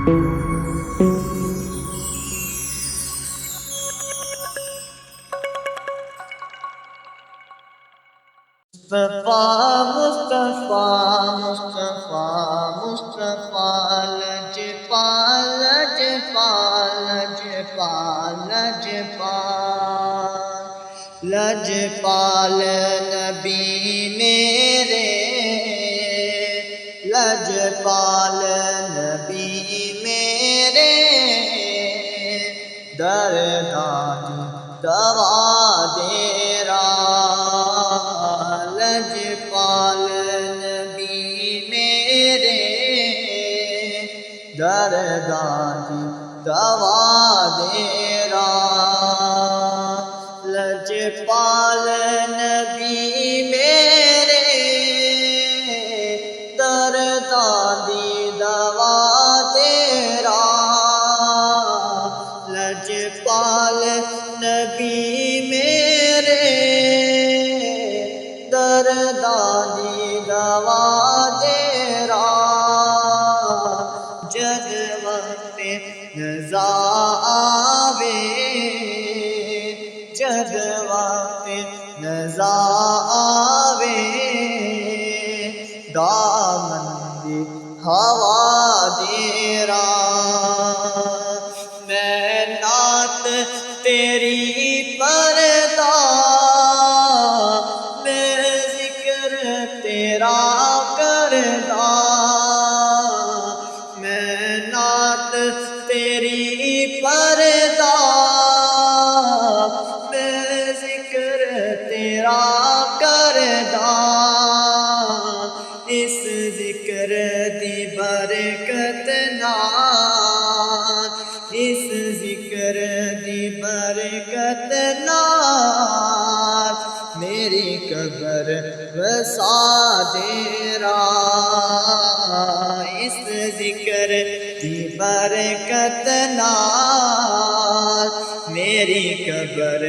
مصطفیٰ مصطفیٰ مصطفیٰ مصطفیٰ لجپال لجپال لجپال لجپال لجپال نبی میرے لجپال نبی میرے درداں دوا دے رہا لجپال نبی میرے درداں دوا دے رہا لجپال نبی میرے درداں دوا دے رہا لجپال نبی میرے درداں دوا دے رہا جد وقت نزا آوے جد وقت نزا آوے دامن دی ہوا دے رہا میں نعت تیری پڑھتا میں ذکر تیرا کرتا میں نعت تیری پڑھتا میں ذکر تیرا کرتا اس ذکر دی برکت نال اس ذکر دی برکت نال میری قبر وسا دے رہا اس ذکر دی برکت نال میری قبر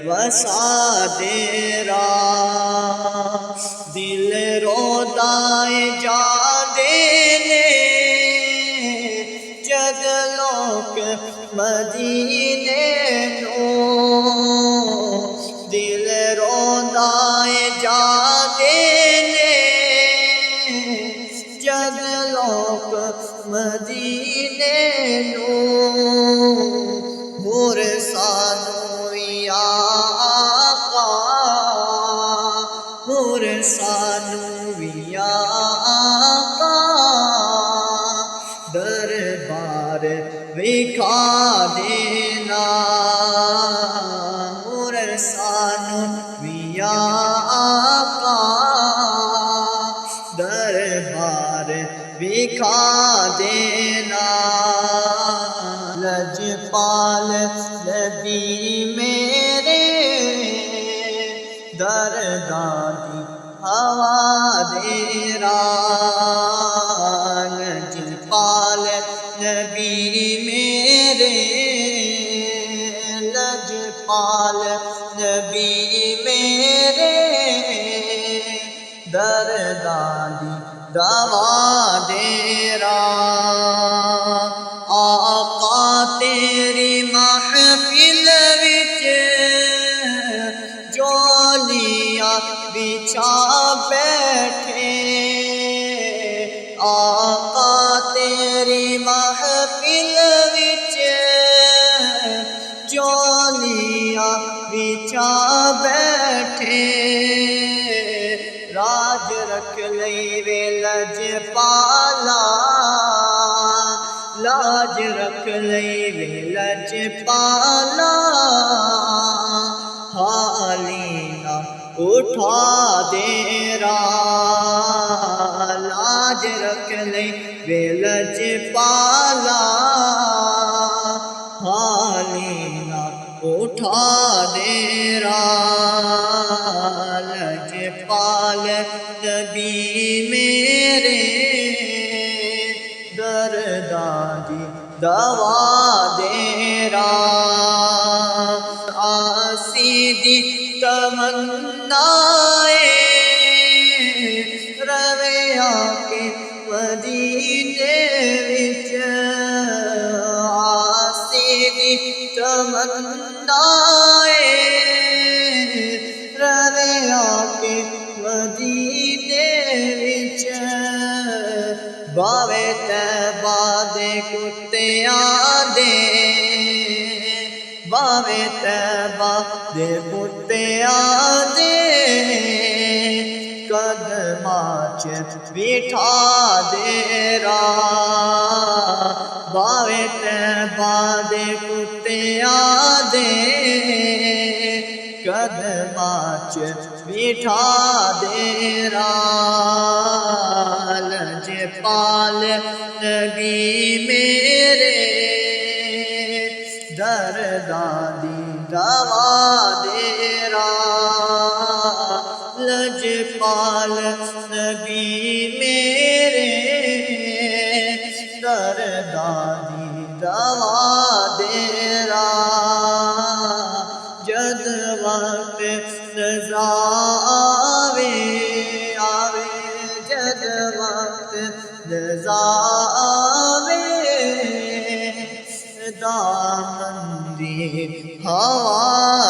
وسا دے رہا دل رودائے جا دینے جگ لوک مدینے نو دل رودائے جا دینے جگ لوک مدینے نو ہور سانو یا آقا ہور سانو یا آقا دربار وکھا دینا ہور سانو یا آقا دربار وکھا دینا لجپال نبی میرے درداں دی ہوا دے رہا لجپال نبی میرے لجپال نبی میرے درداں دی دوا دے رہا آقا تیری محفل وچ جولیاں بچھا بیٹھے آقا تیری محفل وچ جولیاں بچھا بیٹھے راج رکھ لئی وے لجپالا لاج رکھ لئی وے لجپالا حالی نہ اٹھا دے رہا لاج رکھ لئی وے لجپالا حالی نہ اٹھا دے رہا لجپال نبی میرے درداں دی دوا دے رہا آسی دی تمنا روے آ کے مدینے وچ رہے آکے مدینے وچ باوے طیبہ دے کتیاں دے باوے طیبہ دے کتیاں دے قدماں چ بٹھا دے راہ باوے طیبہ دے کتیاں دے قدماں چ بٹھا دے راہ لجپال نبی میرے درداں دی دوا دے راہ لجپال نبی میرے درداں دی دوا دے راہ جد وقت رضا آوے جد وقت رضا آوے دامن دی ہوا